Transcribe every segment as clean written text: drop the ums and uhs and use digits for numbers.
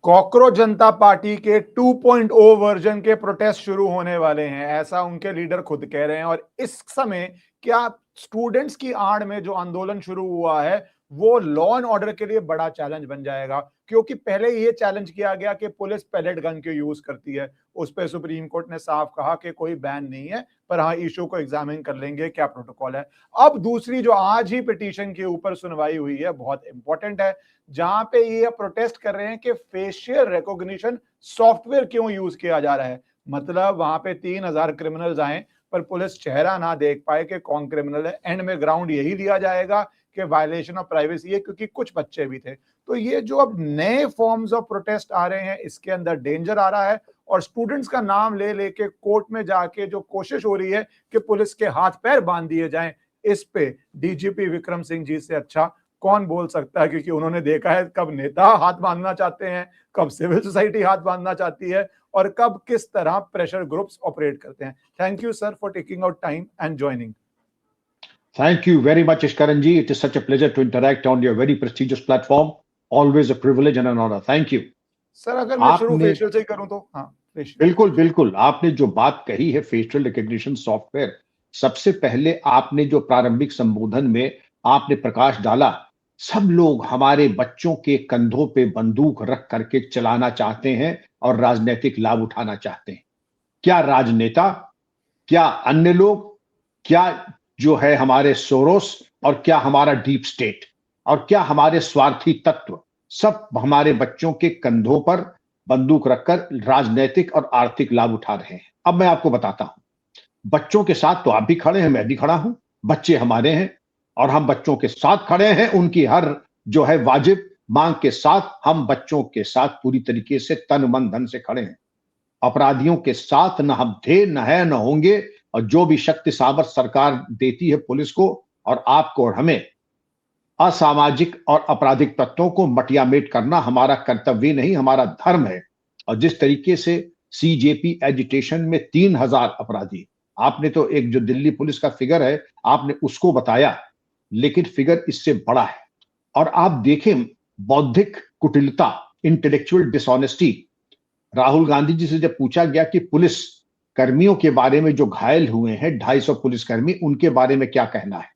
Cockroach जनता party के 2.0 version के protest शुरू होने वाले हैं, ऐसा उनके लीडर खुद कह रहे हैं। और इस समय क्या स्टूडेंट्स की आड़ में जो आंदोलन शुरू हुआ है वो लॉ एंड ऑर्डर के लिए बड़ा चैलेंज बन जाएगा, क्योंकि पहले ये चैलेंज किया गया कि पुलिस पैलेट गन के यूज करती है। उस पर सुप्रीम कोर्ट ने साफ कहा कि कोई बैन नहीं है, पर हाँ इशू को एग्जामिन कर लेंगे क्या प्रोटोकॉल है। अब दूसरी जो आज ही पिटीशन के ऊपर सुनवाई हुई है बहुत इंपॉर्टेंट है, जहां पे ये प्रोटेस्ट कर रहे हैं कि फेशियल रिकॉग्निशन सॉफ्टवेयर क्यों यूज किया जा रहा है। मतलब वहां पे 3,000 क्रिमिनल्स आए पर पुलिस चेहरा ना देख पाए कि कौन क्रिमिनल है। एंड में ग्राउंड यही लिया जाएगा कि वायलेशन ऑफ प्राइवेसी है, क्योंकि कुछ बच्चे भी थे। तो ये जो अब नए फॉर्म्स ऑफ प्रोटेस्ट आ रहे हैं, इसके अंदर डेंजर आ रहा है। और स्टूडेंट्स का नाम ले लेके कोर्ट में जाके जो कोशिश हो रही है कि पुलिस के हाथ पैर बांध दिए जाएं, इस पे डीजीपी विक्रम सिंह जी से अच्छा कौन बोल सकता है, क्योंकि उन्होंने देखा है कब नेता हाथ बांधना चाहते हैं, कब सिविल सोसाइटी हाथ बांधना चाहती है, और कब किस तरह प्रेशर ग्रुप्स ऑपरेट करते हैं। Thank you sir for taking out time and joining. Thank you very much, Ishkaran ji. It is such a pleasure to interact on your very prestigious platform. Always a privilege and an honor. Thank you. Sir अगर मैं शुरू आपने facial से ही करूं तो हाँ facial. बिल्कुल बिल्कुल आपने जो बात कही है फेशियल रिकग्निशन सॉफ्टवेयर, सबसे पहले आपने जो प्रारंभिक संबोधन में आपने प्रकाश डाला, सब लोग हमारे बच्चों के कंधों पे बंदूक रख करके चलाना चाहते हैं और राजनीतिक लाभ उठाना चाहते हैं। क्या राजनेता, क्या अन्य लोग, क्या जो है हमारे सोरोस, और क्या हमारा डीप स्टेट, और क्या हमारे स्वार्थी तत्व, सब हमारे बच्चों के कंधों पर बंदूक रखकर राजनीतिक और आर्थिक लाभ उठा रहे हैं। अब मैं आपको बताता हूं, बच्चों के साथ तो आप भी खड़े हैं, मैं भी खड़ा हूं, बच्चे हमारे हैं और हम बच्चों के साथ खड़े हैं। उनकी हर जो है वाजिब मांग के साथ हम बच्चों के साथ पूरी तरीके से तन मन धन से खड़े हैं। अपराधियों के साथ न हम थे, न है, न होंगे। और जो भी शक्ति सामर्थ सरकार देती है पुलिस को और आपको और हमें, असामाजिक और आपराधिक तत्वों को मटियामेट करना हमारा कर्तव्य नहीं, हमारा धर्म है। और जिस तरीके से सीजेपी एजिटेशन में 3,000 अपराधी, आपने तो एक जो दिल्ली पुलिस का फिगर है आपने उसको बताया, लेकिन फिगर इससे बड़ा है। और आप देखें बौद्धिक कुटिलता, इंटेलेक्चुअल डिसऑनेस्टी। राहुल गांधी जी से जब पूछा गया कि पुलिस कर्मियों के बारे में जो घायल हुए हैं 250 पुलिसकर्मी, उनके बारे में क्या कहना है,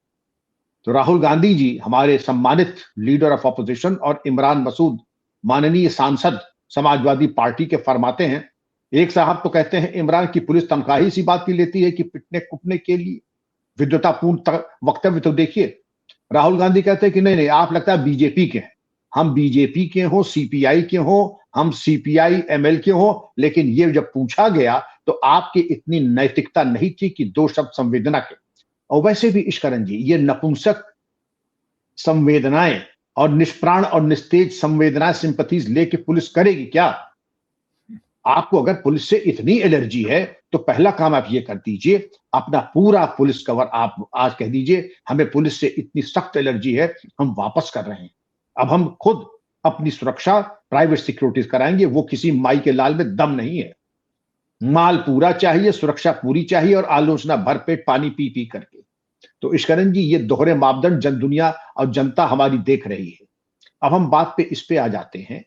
तो राहुल गांधी जी हमारे सम्मानित लीडर ऑफ ऑपोजिशन और इमरान मसूद माननीय सांसद समाजवादी पार्टी के फरमाते हैं, एक साहब तो कहते हैं इमरान की पुलिस तनख्वाह ही इसी बात की लेती है कि पिटने कुटने के लिए। विद्वतापूर्ण वक्तव्य तो देखिए। राहुल गांधी कहते हैं कि नहीं नहीं, आप लगता है बीजेपी के हैं। हम बीजेपी के हो, सीपीआई के हो, हम सीपीआई एमएल के हो, लेकिन ये जब पूछा गया तो आपकी इतनी नैतिकता नहीं थी कि दो शब्द संवेदना के। और वैसे भी इश्करन जी, ये नपुंसक संवेदनाएं और निष्प्राण और निस्तेज संवेदनाएं, सिंपथीज लेके पुलिस करेगी क्या? आपको अगर पुलिस से इतनी एलर्जी है तो पहला काम आप ये कर दीजिए, अपना पूरा पुलिस कवर आप आज कह दीजिए हमें पुलिस से इतनी सख्त एलर्जी है, हम वापस कर रहे हैं। अब हम खुद अपनी सुरक्षा प्राइवेट सिक्योरिटीज कराएंगे। वो किसी माई के लाल में दम नहीं है। माल पूरा चाहिए, सुरक्षा पूरी चाहिए और आलोचना भरपेट पानी पी पी करके। तो इश्करन जी, ये दोहरे मापदंड जन दुनिया और जनता हमारी देख रही है। अब हम बात पे इस पे आ जाते हैं,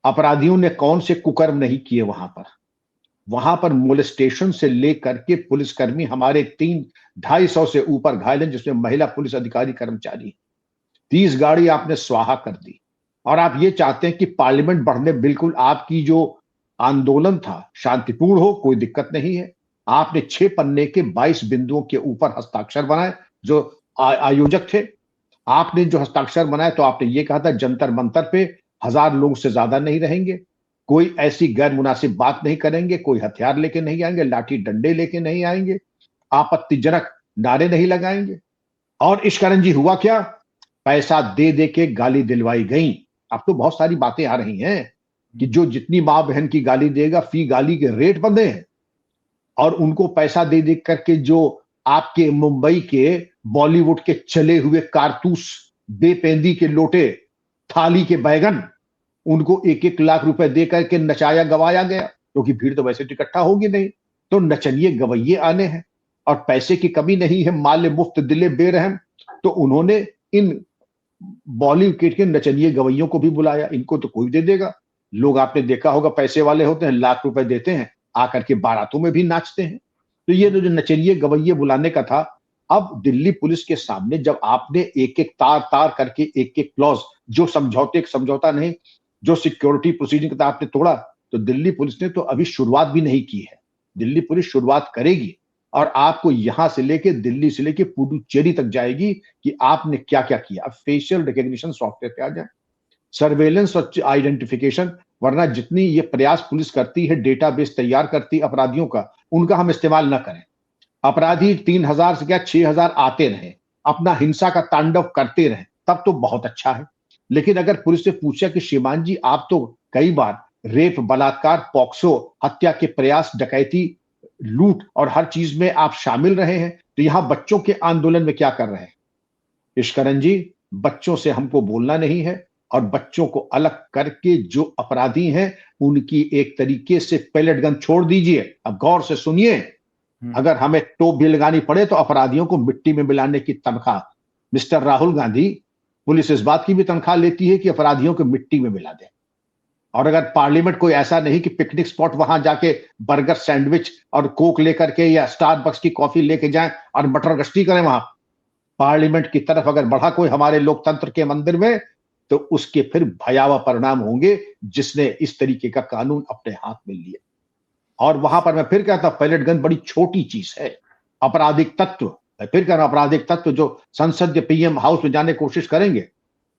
अपराधियों ने कौन से कुकर्म नहीं किए वहां पर मोलेस्टेशन से लेकर के पुलिसकर्मी हमारे 300-250 से ऊपर घायल हैं, जिसमें महिला पुलिस अधिकारी कर्मचारी। 30 गाड़ी आपने स्वाहा कर दी। और आप ये चाहते हैं कि पार्लियामेंट बढ़ने, बिल्कुल आपकी जो आंदोलन था शांतिपूर्ण हो, कोई दिक्कत नहीं है। आपने 6 पन्ने के 22 बिंदुओं के ऊपर हस्ताक्षर बनाए। जो आयोजक थे, आपने जो हस्ताक्षर बनाए तो आपने ये कहा था जंतर मंतर पे 1000 लोग से ज्यादा नहीं रहेंगे, कोई ऐसी गैर मुनासिब बात नहीं करेंगे, कोई हथियार लेके नहीं आएंगे, लाठी डंडे लेके नहीं आएंगे, आपत्तिजनक नारे नहीं लगाएंगे। और इश्करन जी हुआ क्या? पैसा दे दे के गाली दिलवाई गई। अब तो बहुत सारी बातें आ रही हैं कि जो जितनी माँ बहन की गाली देगा फी गाली के रेट बंधे हैं, और उनको पैसा दे दे करके जो आपके मुंबई के बॉलीवुड के चले हुए कारतूस, बेपेंदी के लोटे, थाली के बैगन, उनको 1-1 लाख रुपए दे करके नचाया गवाया गया, क्योंकि भीड़ तो वैसे इकट्ठा होगी नहीं। तो नचनिए गवैये आने हैं और पैसे की कमी नहीं है, माल मुफ्त दिले बेरहम। तो उन्होंने इन बॉलीवुड के नचनिए गवैयों को भी बुलाया, इनको तो कोई दे देगा, लोग आपने देखा होगा पैसे वाले होते हैं, लाख रुपए देते हैं, आकर के बारातों में भी नाचते हैं। तो ये जो नचनिए गवैये बुलाने का था, अब दिल्ली पुलिस के सामने जब आपने एक एक तार तार करके एक एक क्लॉज, जो समझौते समझौता नहीं, जो सिक्योरिटी प्रोसीडिंग था आपने तोड़ा, तो दिल्ली पुलिस ने तो अभी शुरुआत भी नहीं की है। दिल्ली पुलिस शुरुआत करेगी और आपको यहां से लेके दिल्ली से लेके पुडुचेरी तक जाएगी कि आपने क्या क्या किया। अब फेशियल रिकॉग्निशन सॉफ्टवेयर पे आ जाए, सर्वेलेंस और आइडेंटिफिकेशन, वरना जितनी ये प्रयास पुलिस करती है डेटाबेस तैयार करती अपराधियों का, उनका हम इस्तेमाल न करें। अपराधी 3,000 से क्या 6,000 आते रहे, अपना हिंसा का तांडव करते रहे, तब तो बहुत अच्छा है। लेकिन अगर पुलिस से पूछा कि श्रीमान जी आप तो कई बार रेप, बलात्कार, पॉक्सो, हत्या के प्रयास, डकैती, लूट और हर चीज में आप शामिल रहे हैं, तो यहां बच्चों के आंदोलन में क्या कर रहे हैं? इश्करन जी, बच्चों से हमको बोलना नहीं है, और बच्चों को अलग करके जो अपराधी हैं उनकी एक तरीके से पैलेट गन छोड़ दीजिए। अब गौर से सुनिए, अगर हमें टोप भी लगानी पड़े तो अपराधियों को मिट्टी में मिलाने की तनख्वाह, मिस्टर राहुल गांधी, पुलिस इस बात की भी तनख्वाह लेती है कि अपराधियों को मिट्टी में मिला दे। और अगर पार्लियामेंट कोई ऐसा नहीं कि पिकनिक स्पॉट वहां जाके बर्गर, सैंडविच और कोक लेकर के या स्टारबक्स की कॉफी लेके जाएं और मटर गश्ती करें, वहां पार्लियामेंट की तरफ अगर बढ़ा कोई हमारे लोकतंत्र के मंदिर में, तो उसके फिर भयावह परिणाम होंगे, जिसने इस तरीके का कानून अपने हाथ में लिया। और वहां पर मैं फिर कहता हूं, पैलेट गन बड़ी छोटी चीज है। आपराधिक तत्व, मैं फिर कह रहा हूं, आपराधिक तत्व जो संसद या पीएम हाउस में जाने की कोशिश करेंगे,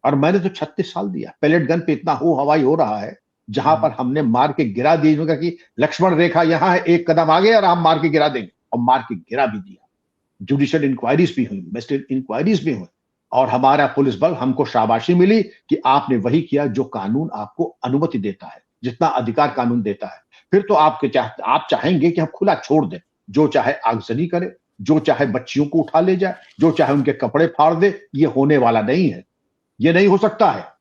और मैंने तो 36 साल दिया, पैलेट गन पे इतना हो हवाई हो रहा है, जहां पर हमने मार के गिरा दिया कि लक्ष्मण रेखा यहां है, एक कदम आगे और हम मार के गिरा देंगे, और मार के गिरा भी दिया। जुडिशियल इंक्वायरीज भी हुई, मजिस्ट्रेट इंक्वायरीज भी हुई, और हमारा पुलिस बल, हमको शाबाशी मिली कि आपने वही किया जो कानून आपको अनुमति देता है, जितना अधिकार कानून देता है। फिर तो आप चाहेंगे कि हम खुला छोड़ दें, जो चाहे आगजनी करे, जो चाहे बच्चियों को उठा ले जाए, जो चाहे उनके कपड़े फाड़ दे। ये होने वाला नहीं है, ये नहीं हो सकता है।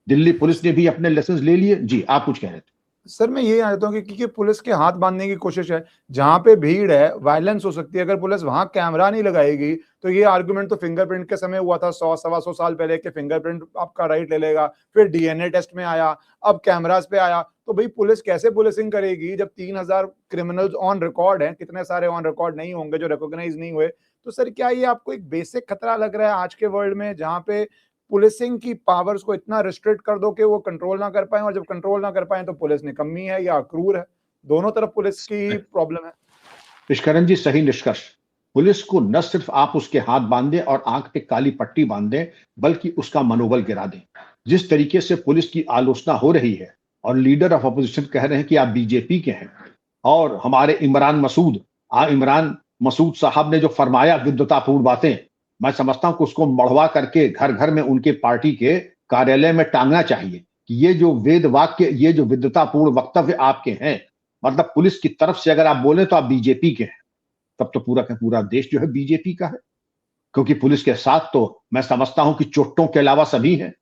दिल्ली पुलिस ने भी अपने लेसन ले लिए। जी, आप कुछ कह रहे थे। सर मैं ये जानता हूँ कि क्योंकि पुलिस के हाथ बांधने की कोशिश है, जहां पे भीड़ है वायलेंस हो सकती है, अगर पुलिस वहां कैमरा नहीं लगाएगी तो ये आर्गुमेंट तो फिंगरप्रिंट के समय हुआ था 100-125 साल पहले कि फिंगरप्रिंट आपका राइट ले लेगा, फिर डीएनए टेस्ट में आया, अब कैमरास पे आया, तो भाई पुलिस कैसे पुलिसिंग करेगी जब 3,000 क्रिमिनल्स ऑन रिकॉर्ड हैं? कितने सारे ऑन रिकॉर्ड नहीं होंगे जो रिकॉग्नाइज नहीं हुए? तो सर क्या ये आपको एक बेसिक खतरा लग रहा है आज के वर्ल्ड में, जहां पे पुलिसिंग की पावर्स को इतना रिस्ट्रिक्ट कर दो कि वो कंट्रोल ना कर पाए, और जब कंट्रोल ना कर पाए तो पुलिस निकम्मी है या क्रूर है? दोनों तरफ पुलिस की प्रॉब्लम है। निष्करण जी, सही निष्कर्ष। पुलिस को न सिर्फ आप उसके हाथ बांधे और आंख पे काली पट्टी बांधे, बल्कि उसका मनोबल गिरा दें। जिस तरीके से पुलिस की आलोचना हो रही है और लीडर ऑफ अपोजिशन कह रहे हैं कि आप बीजेपी के हैं, और हमारे इमरान मसूद साहब ने जो फरमाया विद्वतापूर्ण बातें, मैं समझता हूं कि उसको मढ़वा करके घर घर में उनके पार्टी के कार्यालय में टांगना चाहिए कि ये जो वेद वाक्य, ये जो विद्वतापूर्ण वक्तव्य आपके हैं, मतलब पुलिस की तरफ से अगर आप बोले तो आप बीजेपी के हैं, तब तो पूरा का पूरा देश जो है बीजेपी का है। क्योंकि पुलिस के साथ तो मैं समझता हूं कि चोट्टों के अलावा सभी हैं,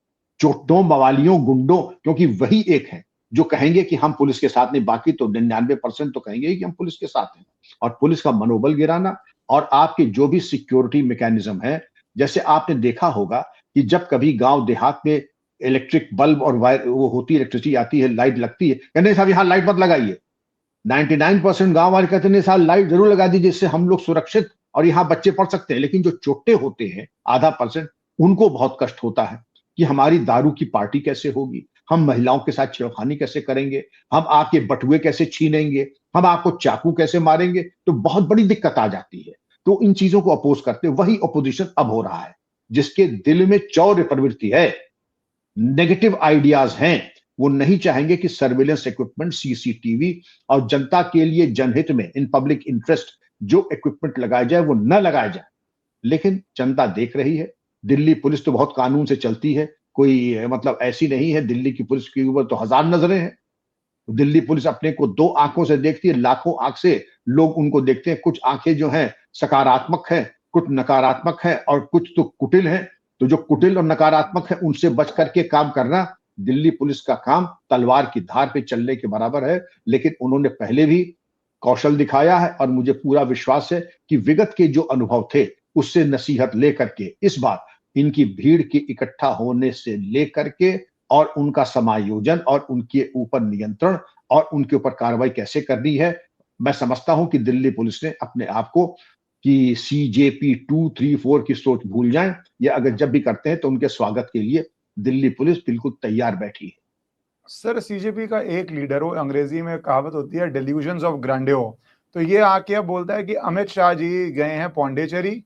चोट्टों, मवालियों, गुंडों, क्योंकि वही एक है जो कहेंगे कि हम पुलिस के साथ नहीं, बाकी तो 99% तो कहेंगे कि हम पुलिस के साथ हैं। और पुलिस का मनोबल गिराना, और आपके जो भी सिक्योरिटी मैकेनिज्म है, जैसे आपने देखा होगा कि जब कभी गांव देहात में इलेक्ट्रिक बल्ब और वायर वो होती है, इलेक्ट्रिसिटी आती है, लाइट लगती है, कहते साहब यहां लाइट मत लगाइए। 99% गांव वाले कहते हैं साहब लाइट जरूर लगा दीजिए, जिससे हम लोग सुरक्षित और यहाँ बच्चे पढ़ सकते हैं। लेकिन जो चोटे होते हैं, आधा %, उनको बहुत कष्ट होता है कि हमारी दारू की पार्टी कैसे होगी, हम महिलाओं के साथ छेड़खानी कैसे करेंगे, हम आपके बटुए कैसे छीनेंगे, हम आपको चाकू कैसे मारेंगे। तो बहुत बड़ी दिक्कत आ जाती है। तो इन चीजों को अपोज करते वही अपोजिशन अब हो रहा है, जिसके दिल में चौर्य प्रवृत्ति है, नेगेटिव आइडियाज हैं। वो नहीं चाहेंगे कि सर्विलेंस इक्विपमेंट, सीसीटीवी और जनता के लिए जनहित में, इन पब्लिक इंटरेस्ट जो इक्विपमेंट लगाया जाए वो न लगाया जाए। लेकिन जनता देख रही है। दिल्ली पुलिस तो बहुत कानून से चलती है, कोई मतलब ऐसी नहीं है। दिल्ली की पुलिस के ऊपर तो 1000 नजरें हैं। दिल्ली पुलिस अपने को 2 आंखों से देखती है, लाखों आंख से लोग उनको देखते हैं। कुछ आंखें जो हैं सकारात्मक हैं, कुछ नकारात्मक है, और कुछ तो कुटिल है। तो जो कुटिल और नकारात्मक है उनसे बच करके काम करना दिल्ली पुलिस का काम तलवार की धार पे चलने के बराबर है। लेकिन उन्होंने पहले भी कौशल दिखाया है, और मुझे पूरा विश्वास है कि विगत के जो अनुभव थे उससे नसीहत लेकर के इस बार इनकी भीड़ के इकट्ठा होने से लेकर के और उनका समायोजन और उनके ऊपर नियंत्रण और उनके ऊपर कार्रवाई कैसे करनी है। मैं समझता हूं कि दिल्ली पुलिस ने अपने आप को कि CJP 2, 3, 4 की सोच भूल जाएं, या अगर जब भी करते हैं तो उनके स्वागत के लिए दिल्ली पुलिस बिल्कुल तैयार बैठी है। सर सीजेपी का एक लीडर हो, अंग्रेजी में कहावत होती है डेल्यूजन्स ऑफ ग्रैंडियो, तो ये आके अब बोलता है कि अमित शाह जी गए हैं पौंडीचेरी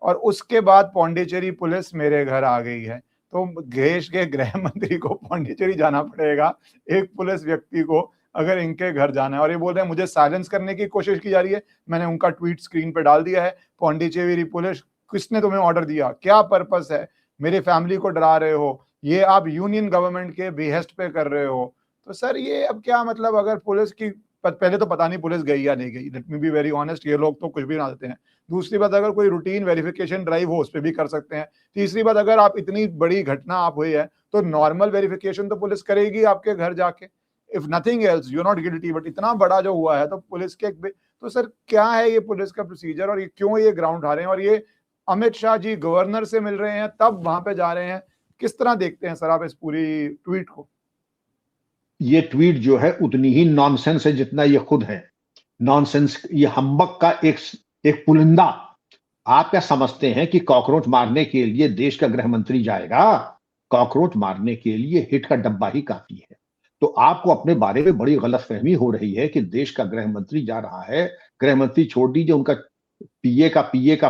और उसके बाद पौंडीचेरी पुलिस मेरे घर आ गई है। तो देश के गृह मंत्री को पौंडीचेरी जाना पड़ेगा, एक पुलिस व्यक्ति को, अगर इनके घर जाना है। और ये बोल रहे हैं मुझे साइलेंस करने की कोशिश की जा रही है। मैंने उनका ट्वीट स्क्रीन पे डाल दिया है, पौंडीचेरी पुलिस किसने तुम्हें ऑर्डर दिया, क्या पर्पस है, मेरी फैमिली को डरा रहे हो, ये आप यूनियन गवर्नमेंट के बेहेस्ट पे कर रहे हो। तो सर ये अब क्या मतलब, अगर पुलिस की पहले तो पता नहीं पुलिस गई या नहीं गई, let me be very honest, ये लोग तो कुछ भी ना देते हैं। दूसरी बात, अगर कोई रूटीन वेरिफिकेशन ड्राइव हो उस पे भी कर सकते हैं। तीसरी बात, अगर आप इतनी बड़ी घटना आप हुई है तो नॉर्मल वेरिफिकेशन तो पुलिस करेगी आपके घर जाके, if nothing else you are not guilty. But इतना बड़ा जो हुआ है तो पुलिस के तो सर क्या है ये पुलिस का प्रोसीजर, और ये क्यों ये ग्राउंड उठा रहे हैं, और ये अमित शाह जी गवर्नर से मिल रहे हैं तब वहां पे जा रहे हैं, किस तरह देखते हैं सर आप इस पूरी ट्वीट को? ये ट्वीट जो है उतनी ही नॉनसेंस है जितना ये खुद है नॉनसेंस। ये हम्बक का एक पुलिंदा। आप क्या समझते हैं कि कॉकरोच मारने के लिए देश का गृह मंत्री जाएगा? कॉकरोच मारने के लिए हिट का डब्बा ही काफी है। तो आपको अपने बारे में बड़ी गलतफहमी हो रही है कि देश का गृह मंत्री जा रहा है। गृह मंत्री छोड़ दीजिए, उनका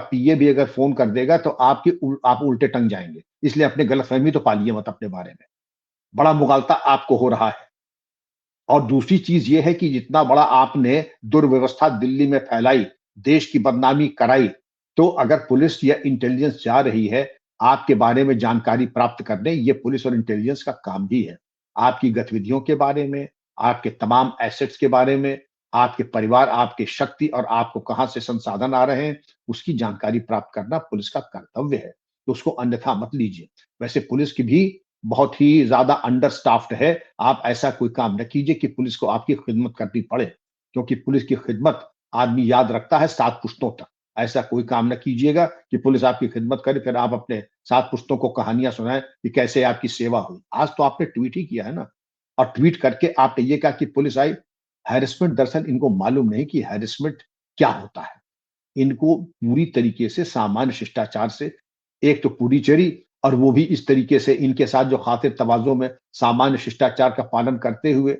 पीए भी अगर फोन कर देगा तो आप उल्टे टंग जाएंगे। इसलिए अपने गलतफहमी तो पालिए मत अपने बारे में। बड़ा मुगालता आपको हो रहा है। और दूसरी चीज यह है कि जितना बड़ा आपने दुर्व्यवस्था दिल्ली में फैलाई, देश की बदनामी कराई, तो अगर पुलिस या इंटेलिजेंस जा रही है आपके बारे में जानकारी प्राप्त करने, ये पुलिस और इंटेलिजेंस का काम भी है। आपकी गतिविधियों के बारे में, आपके तमाम एसेट्स के बारे में, आपके परिवार, आपकी शक्ति और आपको कहां से संसाधन आ रहे हैं, उसकी जानकारी प्राप्त करना पुलिस का कर्तव्य है। तो उसको अन्यथा मत लीजिए। वैसे पुलिस की भी बहुत ही ज्यादा अंडर स्टाफ्ड है। आप ऐसा कोई काम न कीजिए कि पुलिस को आपकी खिदमत करनी पड़े, क्योंकि पुलिस की खिदमत आदमी याद रखता है 7 पुश्तों तक। ऐसा कोई काम न कीजिएगा कि पुलिस आपकी खिदमत करे, फिर आप अपने 7 पुश्तों को कहानियां सुनाएं कि कैसे आपकी सेवा हुई। आज तो आपने ट्वीट ही किया है ना, और ट्वीट करके आपने ये कहा कि पुलिस आई। हैरेसमेंट, दरअसल इनको मालूम नहीं कि हैरेसमेंट क्या होता है। इनको पूरी तरीके से सामान्य शिष्टाचार से, एक तो पुडुचेरी, और वो भी इस तरीके से इनके साथ जो खातिर तवाज़ुन में सामान्य शिष्टाचार का पालन करते हुए।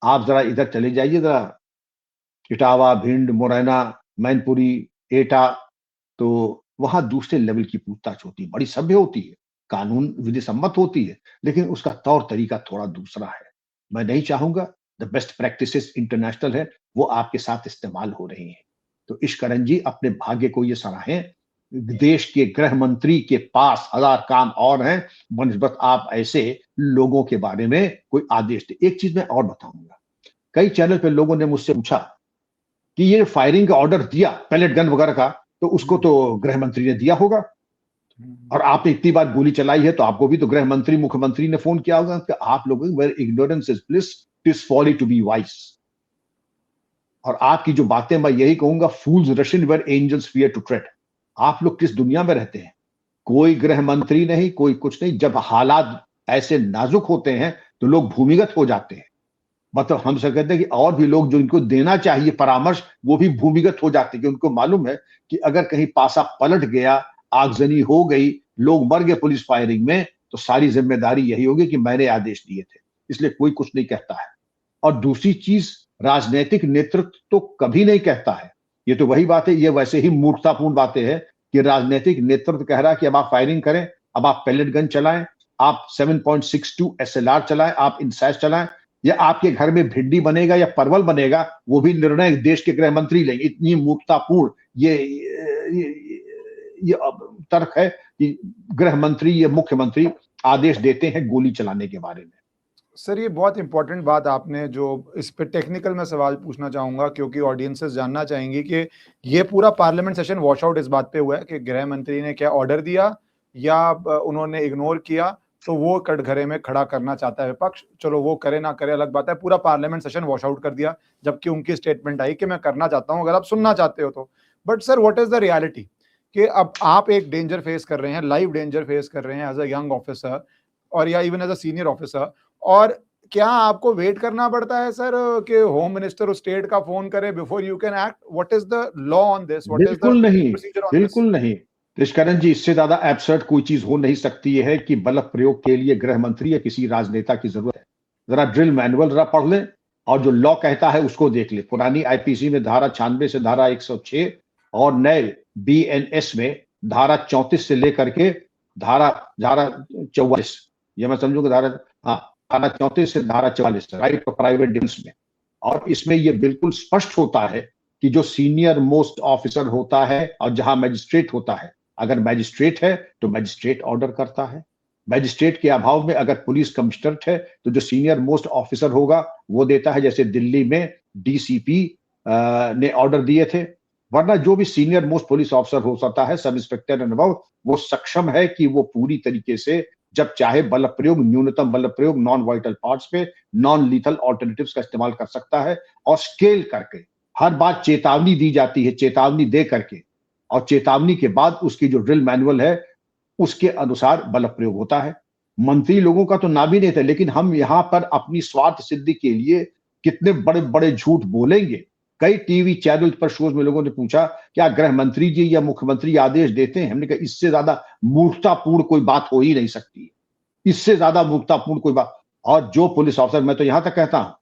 आप जरा इधर चले जाइए, जरा इटावा, भिंड, मुरैना, मैनपुरी, एटा, तो वहां दूसरे लेवल की पूछताछ होती है, बड़ी सभ्य होती है, कानून विधि सम्मत होती है, लेकिन उसका तौर तरीका थोड़ा दूसरा है। मैं नहीं चाहूंगा द बेस्ट प्रैक्टिसेस इंटरनेशनल है वो आपके साथ इस्तेमाल हो रही हैं। तो इश्करन जी अपने भाग्य को ये सराहें। देश के गृह मंत्री के पास हजार काम और हैं बनस्बत आप ऐसे लोगों के बारे में कोई आदेश दे। एक चीज मैं और बताऊंगा, कई चैनल पे लोगों ने मुझसे पूछा कि ये फायरिंग का ऑर्डर दिया पैलेट गन वगैरह का, तो उसको तो गृह मंत्री ने दिया होगा, और आपने इतनी बार गोली चलाई है तो आपको भी तो गृह मंत्री, मुख्यमंत्री ने फोन किया होगा कि आप लोगों where ignorance is bliss, it is folly to be wise. और आपकी जो बातें, मैं यही कहूंगा, fools rush in where angels fear to tread. आप लोग किस दुनिया में रहते हैं? कोई गृह मंत्री नहीं, कोई कुछ नहीं। जब हालात ऐसे नाजुक होते हैं तो लोग भूमिगत हो जाते हैं। मतलब हम से कहते हैं कि और भी लोग जो इनको देना चाहिए परामर्श, वो भी भूमिगत हो जाते हैं, कि उनको मालूम है कि अगर कहीं पासा पलट गया, आगजनी हो गई, लोग मर गए पुलिस फायरिंग में, तो सारी जिम्मेदारी यही होगी कि मैंने आदेश दिए थे। इसलिए कोई कुछ नहीं कहता है। और दूसरी चीज, राजनीतिक नेतृत्व तो कभी नहीं कहता है। ये तो वही बात है, ये वैसे ही मूर्खतापूर्ण बातें हैं कि राजनीतिक नेतृत्व कह रहा है कि अब आप फायरिंग करें, अब आप पैलेट गन चलाएं, आप 7.62 SLR चलाएं, आप इंसैस चलाएं, या आपके घर में भिंडी बनेगा या परवल बनेगा, वो भी निर्णय देश के गृह मंत्री लेंगे। इतनी मूर्खतापूर्ण ये तर्क है कि गृह मंत्री या मुख्यमंत्री आदेश देते हैं गोली चलाने के बारे में। सर ये बहुत इंपॉर्टेंट बात आपने, जो इस पे टेक्निकल मैं सवाल पूछना चाहूंगा, क्योंकि ऑडियंसेस जानना चाहेंगी कि ये पूरा पार्लियामेंट सेशन वॉश आउट इस बात पे हुआ है कि गृह मंत्री ने क्या ऑर्डर दिया या उन्होंने इग्नोर किया, तो वो कटघरे में खड़ा करना चाहता है विपक्ष। चलो वो करे ना करे अलग बात है, पूरा पार्लियामेंट सेशन वॉश आउट कर दिया, जबकि उनकी स्टेटमेंट आई कि मैं करना चाहता हूं, अगर आप सुनना चाहते हो तो। But sir what is the reality कि अब आप एक डेंजर फेस कर रहे हैं, लाइव डेंजर फेस कर रहे हैं एज अ यंग ऑफिसर, और या even as a senior officer, और क्या आपको वेट करना पड़ता है सर कि होम मिनिस्टर उस स्टेट का फोन करे before you can act? What is the law on this, what is the बिल्कुल नहीं, प्रोसीजर ऑन दिस? बिल्कुल नहीं। निष्करण जी, इससे ज्यादा एब्सर्ड कोई चीज हो नहीं सकती है कि बल प्रयोग के लिए गृह मंत्री या किसी राजनेता की जरूरत है। जरा ड्रिल मैनुअल जरा पढ़ लें और जो लॉ कहता है उसको देख ले। पुरानी आईपीसी में धारा 96 से धारा 106 और नए बीएनएस में धारा 34 से लेकर के धारा धारा 44, ये मैं समझूंगा धारा, हाँ, धारा 34 से धारा 44, राइट ऑफ प्राइवेट डिफेंस में। और इसमें यह बिल्कुल स्पष्ट होता है कि जो सीनियर मोस्ट ऑफिसर होता है और जहां मैजिस्ट्रेट होता है, अगर मैजिस्ट्रेट है तो मैजिस्ट्रेट ऑर्डर करता है। मैजिस्ट्रेट के अभाव में अगर पुलिस कमिश्नरेट है तो जो सीनियर मोस्ट ऑफिसर होगा वो देता है, जैसे दिल्ली में डीसीपी ने ऑर्डर दिए थे। वरना जो भी सीनियर मोस्ट पुलिस ऑफिसर हो सकता है, सब इंस्पेक्टर एंड अबव, वो सक्षम है कि वो पूरी तरीके से जब चाहे बल प्रयोग, न्यूनतम बल प्रयोग नॉन वाइटल पार्ट्स पे, नॉन लीथल ऑल्टरनेटिव्स का इस्तेमाल कर सकता है। और स्केल करके हर बात चेतावनी दी जाती है, चेतावनी दे करके, और चेतावनी के बाद उसकी जो ड्रिल मैनुअल है उसके अनुसार बल प्रयोग होता है। मंत्री लोगों का तो नाम ही नहीं था, लेकिन हम यहां पर अपनी स्वार्थ सिद्धि के लिए कितने बड़े बड़े झूठ बोलेंगे। कई टीवी चैनल पर शोज में लोगों ने पूछा क्या गृह मंत्री जी या मुख्यमंत्री आदेश देते हैं? हमने कहा इससे ज्यादा मूर्खतापूर्ण कोई बात हो ही नहीं सकती, इससे ज्यादा मूर्खतापूर्ण कोई बात। और जो पुलिस ऑफिसर, मैं तो यहां तक कहता हूं,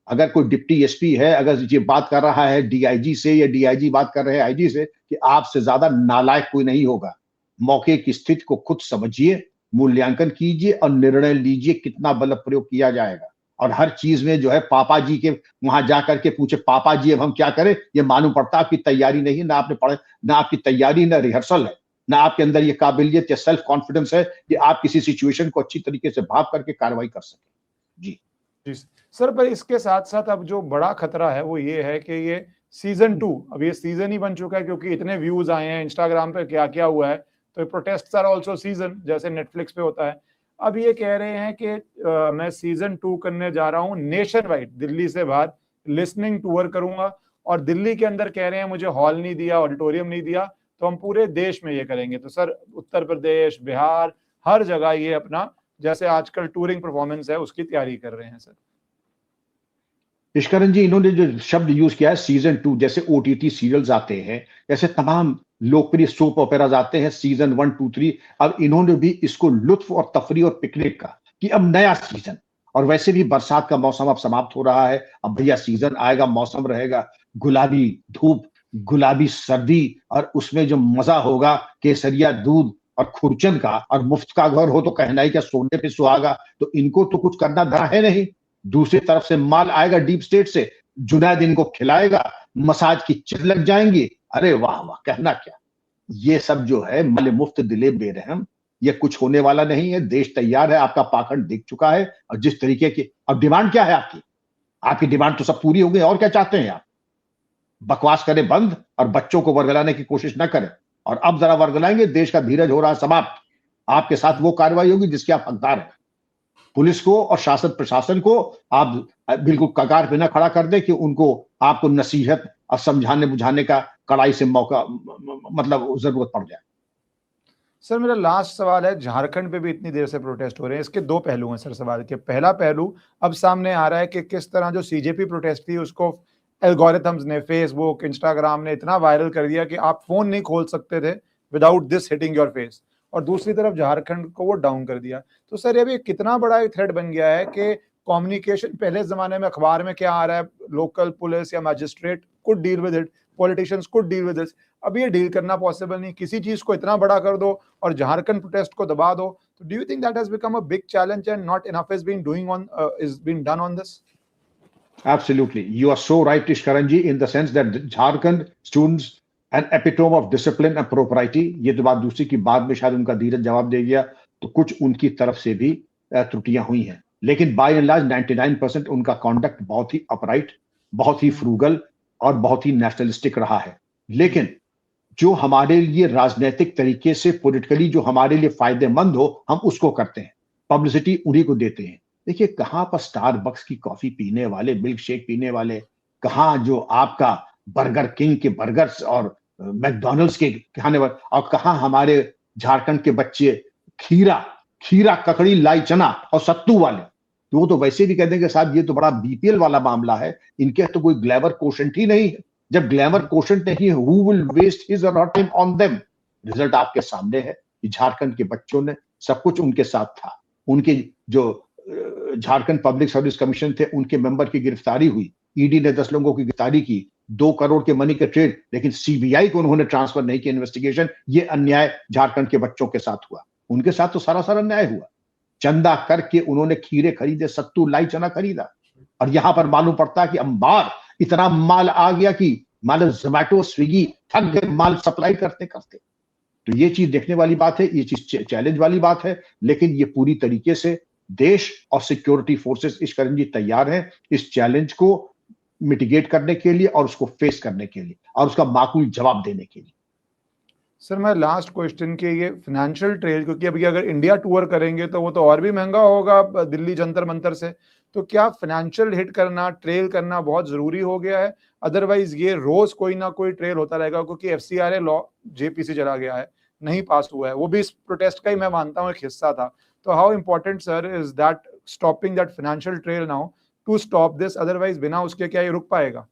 अगर कोई डिप्टी एसपी है, अगर ये बात कर रहा है डीआईजी से या डीआईजी बात कर रहे हैं आईजी से, कि आपसे ज्यादा नालायक कोई नहीं होगा। मौके की स्थिति को खुद समझिए, मूल्यांकन कीजिए और निर्णय लीजिए कितना बल प्रयोग किया जाएगा। और हर चीज में जो है पापा जी के वहां जाकर के पूछे, पापा जी अब हम क्या करें, ये मालूम पड़ता आपकी तैयारी नहीं है, ना आपने पढ़े, ना आपकी तैयारी, ना रिहर्सल है, ना आपके अंदर ये काबिलियत या सेल्फ कॉन्फिडेंस है कि आप किसी सिचुएशन को अच्छी तरीके से भाप करके कार्रवाई कर सके। जी जी सर, पर इसके साथ साथ अब जो बड़ा खतरा है वो ये है कि ये सीजन 2, अब ये सीजन ही बन चुका है क्योंकि इतने व्यूज आए हैं इंस्टाग्राम पे, क्या क्या हुआ है, तो प्रोटेस्ट आर आल्सो सीजन, जैसे नेटफ्लिक्स पे होता है। अब ये कह रहे हैं कि मैं सीजन 2 करने जा रहा हूँ नेशन वाइड, दिल्ली से बाहर लिसनिंग टूर करूंगा, और दिल्ली के अंदर कह रहे हैं मुझे हॉल नहीं दिया, ऑडिटोरियम नहीं दिया, तो हम पूरे देश में ये करेंगे। तो सर उत्तर प्रदेश, बिहार, हर जगह ये अपना जैसे आजकल टूरिंग परफॉर्मेंस है उसकी तैयारी कर रहे हैं सर। निष्करण जी, इन्होंने जो शब्द यूज किया है सीजन 2, जैसे ओटीटी सीरियल्स आते हैं, जैसे तमाम लोकप्रिय सोप ओपेराज आते हैं सीजन 1, 2, 3, अब इन्होंने भी इसको लुत्फ और तफरी और पिकनिक का कि अब नया सीजन। और वैसे भी बरसात का मौसम अब समाप्त हो रहा है, अब भैया सीजन आएगा, मौसम रहेगा गुलाबी धूप, गुलाबी सर्दी, और उसमें जो मजा होगा केसरिया दूध और खुरचन का, और मुफ्त का घर हो तो कहना ही क्या, सोने पे सुहागा। तो इनको तो कुछ करना धरा है नहीं। दूसरी तरफ से माल आएगा डीप स्टेट से, जुनैद इनको खिलाएगा, मसाज की चिट लग जाएंगी, अरे वाह वाह, कहना क्या। ये सब जो है माल मुफ्त दिले बेरहम, ये कुछ होने वाला नहीं है। देश तैयार है, आपका पाखंड दिख चुका है। और जिस तरीके की अब डिमांड क्या है आपकी, आपकी डिमांड तो सब पूरी हो गई, और क्या चाहते हैं आप? बकवास करें बंद और बच्चों को वर्गलाने की कोशिश न करें। और अब जरा वर्गलाएंगे, देश का धीरज हो रहा है समाप्त। आपके साथ वो कार्रवाई होगी जिसके आप हकदार हैं। पुलिस को और शासन प्रशासन को आप बिल्कुल कगार पे ना खड़ा कर दे कि उनको आपको नसीहत और समझाने बुझाने का कड़ाई से मौका मतलब जरूरत पड़ जाए। सर मेरा लास्ट सवाल है, झारखंड पे भी इतनी देर से प्रोटेस्ट हो रहे हैं, इसके दो पहलू हैं सर सवाल के। पहला पहलू अब सामने आ रहा है कि किस तरह जो सीजेपी प्रोटेस्ट थी उसको एल्गोरिथम्स ने, फेसबुक, इंस्टाग्राम ने इतना वायरल कर दिया कि आप फोन नहीं खोल सकते थे without this hitting your face, और दूसरी तरफ झारखंड को वो डाउन कर दिया। तो सर ये भी कितना बड़ा एक थ्रेट बन गया है कि कम्युनिकेशन, पहले जमाने में अखबार में क्या आ रहा है, लोकल पुलिस या magistrate could deal with it, politicians could deal with this, अब ये डील करना पॉसिबल नहीं। किसी चीज को इतना बड़ा कर दो और झारखंड प्रोटेस्ट को दबा दो, तो do you think that has become a big challenge and not enough is being done on this? Absolutely. You are so right, Ishkaranji, in the sense that Jharkhand students an epitome of discipline and propriety. ये तो बात दूसरी की, बाद में शायद उनका धीरज जवाब दे गया, तो कुछ उनकी तरफ से भी त्रुटियां हुई हैं। लेकिन बाय एंड लार्ज 99% उनका कॉन्डक्ट बहुत ही अपराइट, बहुत ही फ्रूगल और बहुत ही नेशनलिस्टिक रहा है। लेकिन जो हमारे लिए राजनीतिक तरीके से पॉलिटिकली जो हमारे लिए फायदेमंद हो, हम उसको करते हैं, पब्लिसिटी उन्हीं को देते हैं। देखिए कहां पर स्टारबक्स की कॉफी पीने वाले, मिल्क शेक पीने वाले, कहां जो आपका बर्गर किंग के बर्गर्स और मैकडॉनल्ड्स के खाने वाले, और कहां हमारे झारखंड के बच्चे खीरा खीरा, ककड़ी, लाई, चना और सत्तू वाले, तो वो तो वैसे भी कहते हैं कि साहब ये तो बड़ा बीपीएल वाला मामला है, इनके तो कोई ग्लैमर कोशेंट ही नहीं है। जब ग्लैमर कोशेंट नहीं है, हु विल वेस्ट हिज और हर टाइम ऑन देम? रिजल्ट आपके सामने है कि झारखंड के बच्चों ने सब कुछ उनके साथ था। उनके जो झारखंड पब्लिक सर्विस कमीशन थे, उनके मेंबर की गिरफ्तारी हुई, ईडी ने 10 लोगों की गिरफ्तारी की, 2 करोड़ के मनी के ट्रेड, लेकिन सीबीआई को उन्होंने ट्रांसफर नहीं किया इन्वेस्टिगेशन। ये अन्याय झारखंड के बच्चों के साथ हुआ, उनके साथ तो सारा अन्याय हुआ। चंदा करके उन्होंने खीरे खरीदे, सत्तू, लाई, चना खरीदा, और यहां पर मालूम पड़ता है कि अंबार इतना माल आ गया कि मानो जोमैटो, स्विगी थक गए माल सप्लाई करते करते। तो ये चीज देखने वाली बात है, ये चीज चैलेंज वाली बात है, लेकिन ये पूरी तरीके से देश और सिक्योरिटी फोर्सेस ईश्वरन जी तैयार हैं इस चैलेंज को मिटिगेट करने के लिए और उसको फेस करने के लिए और उसका माकूल जवाब देने के लिए। सर मैं लास्ट क्वेश्चन के ये फाइनेंशियल ट्रेल, क्योंकि अभी अगर इंडिया टूर करेंगे तो वो तो और भी महंगा होगा दिल्ली जंतर मंतर से, तो क्या फाइनेंशियल हिट करना, ट्रेल करना बहुत जरूरी हो गया है? अदरवाइज ये रोज कोई ना कोई ट्रेल होता रहेगा, क्योंकि एफसीआरए लॉ जेपीसी चला गया है, नहीं पास हुआ है, वो भी इस प्रोटेस्ट का ही मैं मानता हूँ एक हिस्सा था। तो how important sir is that stopping that financial trail now to stop this? Otherwise बिना उसके क्या ये रुक पाएगा?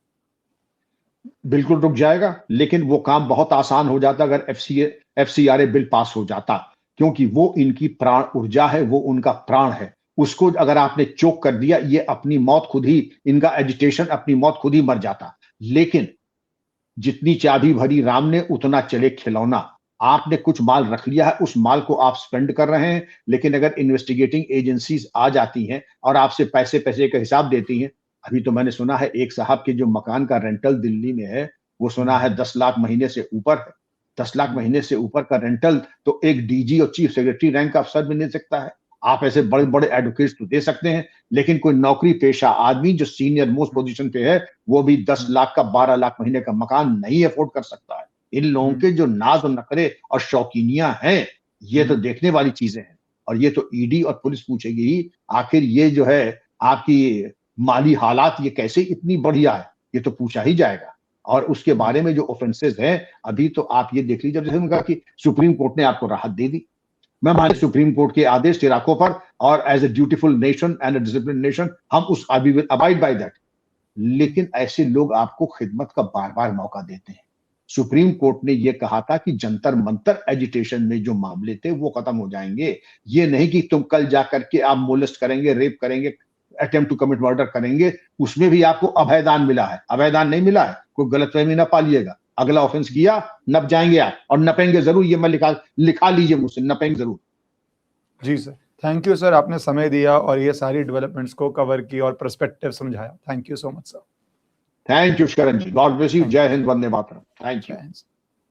बिल्कुल रुक जाएगा, लेकिन वो काम बहुत आसान हो जाता अगर एफसीआरए बिल पास हो जाता, क्योंकि वो इनकी प्राण ऊर्जा है, वो उनका प्राण है। उसको अगर आपने चोक कर दिया, ये अपनी मौत खुद ही, इनका एजिटेशन अपनी मौत खुद ही मर जाता। लेकिन जितनी चाबी भरी राम ने उतना चले खिलौना। आपने कुछ माल रख लिया है, उस माल को आप स्पेंड कर रहे हैं, लेकिन अगर इन्वेस्टिगेटिंग एजेंसीज आ जाती हैं और आपसे पैसे का हिसाब देती हैं। अभी तो मैंने सुना है एक साहब के जो मकान का रेंटल दिल्ली में है, वो सुना है 10 लाख महीने से ऊपर है। 10 लाख महीने से ऊपर का रेंटल तो एक डीजी और चीफ सेक्रेटरी रैंक का अफसर भी नहीं सकता है। आप ऐसे बड़े बड़े एडवोकेट्स तो दे सकते हैं, लेकिन कोई नौकरी पेशा आदमी जो सीनियर मोस्ट पोजीशन पे है, वो भी 10 लाख का 12 लाख महीने का मकान नहीं अफोर्ड कर सकता है। इन लोगों के जो नाज और नखरे और शौकीनियां हैं, ये तो देखने वाली चीजें हैं। और ये तो ईडी और पुलिस पूछेगी ही, आखिर ये जो है आपकी माली हालात ये कैसे इतनी बढ़िया है, ये तो पूछा ही जाएगा। और उसके बारे में जो ऑफेंसेस हैं, अभी तो आप ये देख लीजिए, जैसे उनका कि सुप्रीम कोर्ट ने आपको राहत दे दी। मैं माने सुप्रीम कोर्ट के आदेश तिराकों पर, और as a dutiful nation and a discipline nation हम उस अबाइड बाय दैट। लेकिन ऐसे लोग आपको खिदमत का बार बार मौका देते हैं। सुप्रीम कोर्ट ने यह कहा था कि जंतर मंतर एजिटेशन में जो मामले थे वो खत्म हो जाएंगे। ये नहीं कि तुम कल जाकर के आप मोलेस्ट करेंगे, रेप करेंगे, अटेम्प्ट टू कमिट मर्डर करेंगे, उसमें भी आपको अभयदान मिला है। अभयदान नहीं मिला है, कोई गलतफहमी ना पालिएगा। अगला ऑफेंस किया, नप जाएंगे आप, और नपेंगे जरूर। ये मैं लिखा लीजिए मुझसे, नपेंगे जरूर। जी सर, थैंक यू सर, आपने समय दिया और ये सारी डेवलपमेंट्स को कवर की और पर्सपेक्टिव समझाया। Thank you so much sir. Thank you Sharan ji, God bless you. जय हिंद, वंदे मातरम। Thank you.